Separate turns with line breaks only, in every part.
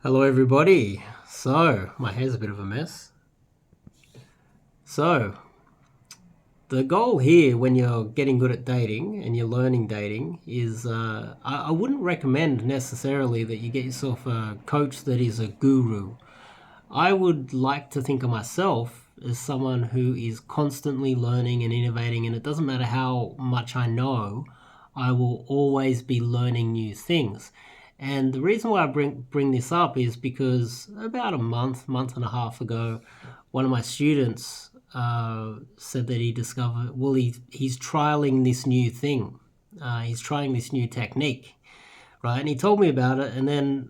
Hello, everybody. So, my hair's a bit of a mess. So, the goal here when you're getting good at dating and you're learning dating is I wouldn't recommend necessarily that you get yourself a coach that is a guru. I would like to think of myself as someone who is constantly learning and innovating, and it doesn't matter how much I know, I will always be learning new things. And the reason why I bring this up is because about a month and a half ago, one of my students said that he discovered, well, he's trialing this new thing. He's trying this new technique, right? And he told me about it, and then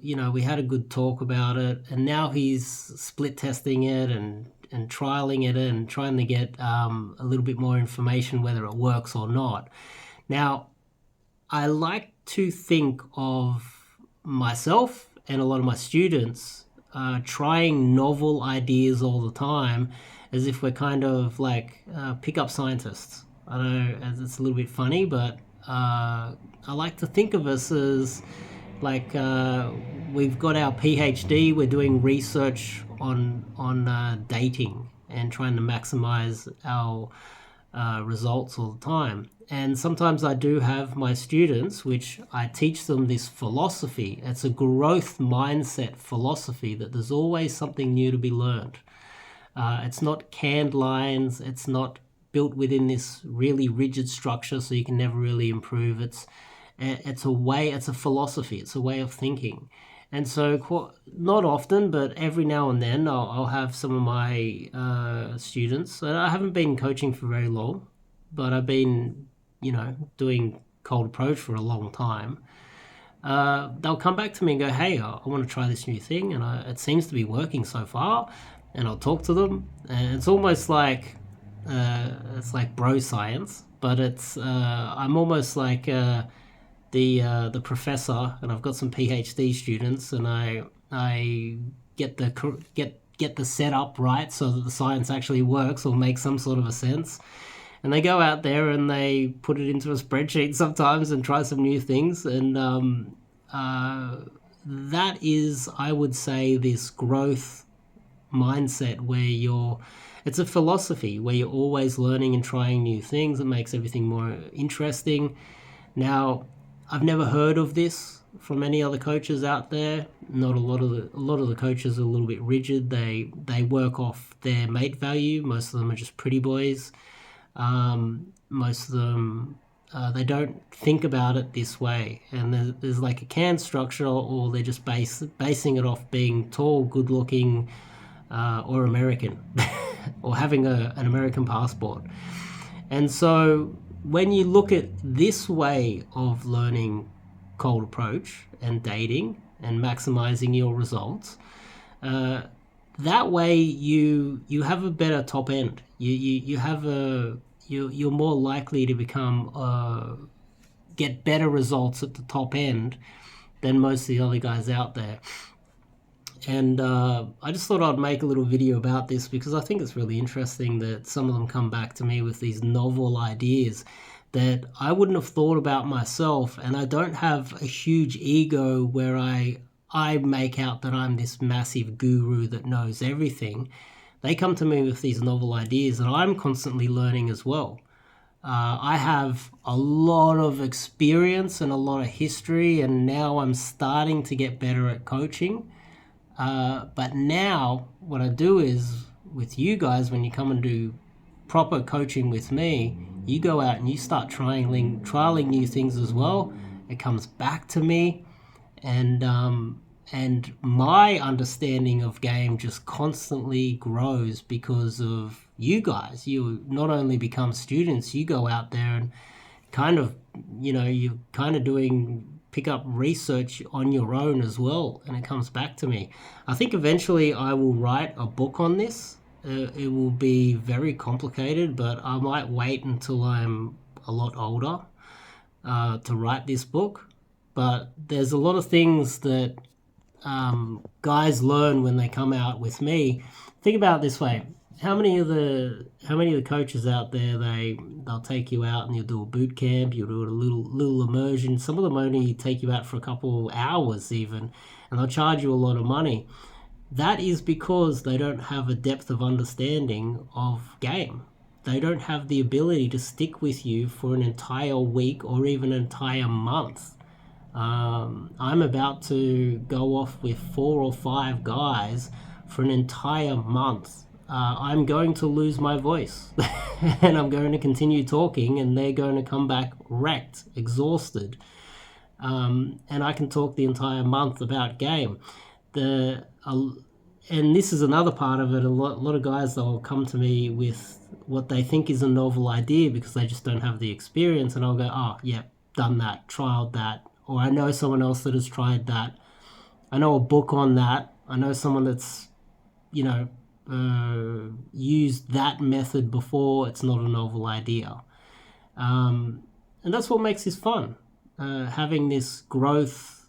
we had a good talk about it, and now he's split testing it and trialing it and trying to get a little bit more information whether it works or not. Now, I like to think of myself and a lot of my students trying novel ideas all the time as if we're kind of like pickup scientists. I know it's a little bit funny, but I like to think of us as like we've got our PhD, we're doing research on dating and trying to maximize our results all the time. And sometimes I do have my students, which I teach them this philosophy. It's a growth mindset philosophy that there's always something new to be learned. It's not canned lines. It's not built within this really rigid structure, so you can never really improve. It's a way. It's a philosophy. It's a way of thinking. And so, not often, but every now and then, I'll have some of my students. And I haven't been coaching for very long, but I've been, doing cold approach for a long time. They'll come back to me and go, "Hey, I want to try this new thing, and it seems to be working so far." And I'll talk to them, and it's almost like bro science, but I'm almost like the professor, and I've got some PhD students, and I get the setup right so that the science actually works or makes some sort of a sense. And they go out there and they put it into a spreadsheet sometimes and try some new things. And that is, I would say, this growth mindset where it's a philosophy where you're always learning and trying new things. It makes everything more interesting. Now, I've never heard of this from any other coaches out there. Not a lot of the coaches are a little bit rigid. They work off their mate value. Most of them are just pretty boys. Most of them they don't think about it this way, and there's like a canned structure, or they're just basing it off being tall, good looking, or American, or having an American passport. And so when you look at this way of learning cold approach and dating and maximizing your results, that way you have a better top end. You're more likely to get better results at the top end than most of the other guys out there. And I just thought I'd make a little video about this because I think it's really interesting that some of them come back to me with these novel ideas that I wouldn't have thought about myself. And I don't have a huge ego where I make out that I'm this massive guru that knows everything. They come to me with these novel ideas and I'm constantly learning as well. I have a lot of experience and a lot of history, and now I'm starting to get better at coaching. But now what I do is with you guys, when you come and do proper coaching with me, you go out and you start trialing new things as well. It comes back to me, and my understanding of game just constantly grows because of you guys. You not only become students, you go out there and kind of, you're kind of doing pick up research on your own as well, and it comes back to me. I think eventually I will write a book on this. It will be very complicated, but I might wait until I'm a lot older to write this book. But there's a lot of things that guys learn when they come out with me. Think about it this way. how many of the coaches out there, they'll take you out and you'll do a boot camp, you'll do a little immersion. Some of them only take you out for a couple hours even, and they'll charge you a lot of money. That is because they don't have a depth of understanding of game. They don't have the ability to stick with you for an entire week or even an entire month. I'm about to go off with 4 or 5 guys for an entire month. I'm going to lose my voice and I'm going to continue talking, and they're going to come back wrecked, exhausted. And I can talk the entire month about game. And this is another part of it. A lot of guys, they'll come to me with what they think is a novel idea because they just don't have the experience, and I'll go, oh, yeah, done that, trialed that, or I know someone else that has tried that. I know a book on that. I know someone that's, used that method before. It's not a novel idea. And that's what makes this fun. Having this growth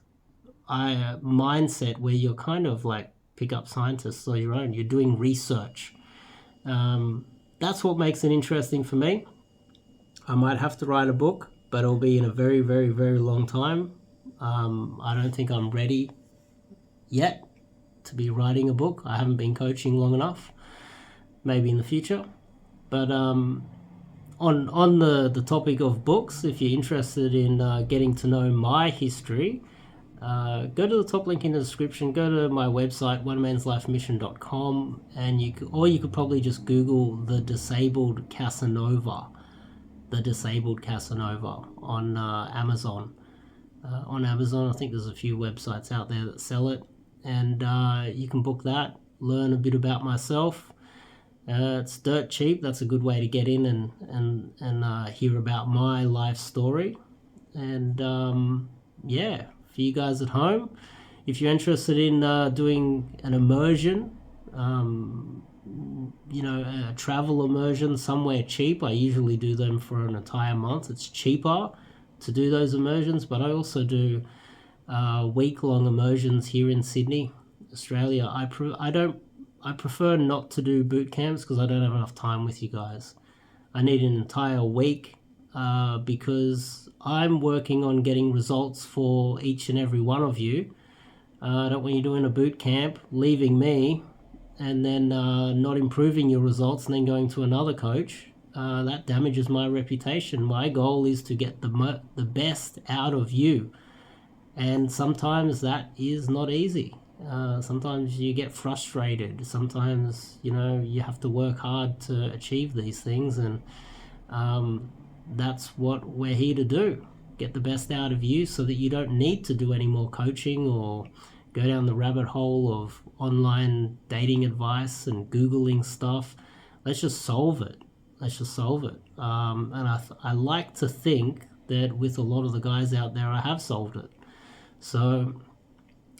mindset where you're kind of like pick-up scientists on your own. You're doing research. That's what makes it interesting for me. I might have to write a book, but it'll be in a very, very, very long time. I don't think I'm ready yet to be writing a book. I haven't been coaching long enough. Maybe in the future. But on the topic of books, if you're interested in getting to know my history, go to the top link in the description. Go to my website, onemansLifeMission.com, and you could probably just Google the Disabled Casanova on Amazon. On Amazon, I think there's a few websites out there that sell it, and you can book that. Learn a bit about myself. It's dirt cheap. That's a good way to get in and hear about my life story. And yeah. For you guys at home, if you're interested in doing an immersion, a travel immersion somewhere cheap, I usually do them for an entire month. It's cheaper to do those immersions, but I also do week-long immersions here in Sydney, Australia. I prefer not to do boot camps because I don't have enough time with you guys. I need an entire week because I'm working on getting results for each and every one of you. I don't want you doing a boot camp, leaving me, and then not improving your results and then going to another coach. That damages my reputation. My goal is to get the best out of you. And sometimes that is not easy. Sometimes you get frustrated. Sometimes, you have to work hard to achieve these things. And that's what we're here to do. Get the best out of you so that you don't need to do any more coaching or go down the rabbit hole of online dating advice and Googling stuff. Let's just solve it. And I like to think that with a lot of the guys out there, I have solved it. So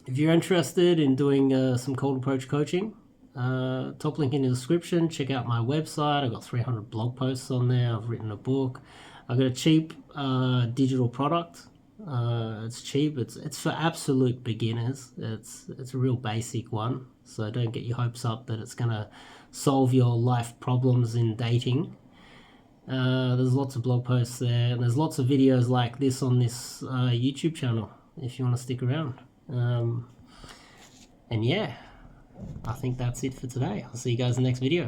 if you're interested in doing some cold approach coaching, top link in the description. Check out my website. I've got 300 blog posts on there. I've written a book. I've got a cheap digital product. It's cheap. It's for absolute beginners. It's a real basic one. So don't get your hopes up that it's going to solve your life problems in dating. There's lots of blog posts there, and there's lots of videos like this on this YouTube channel if you want to stick around. And yeah, I think that's it for today. I'll see you guys in the next video.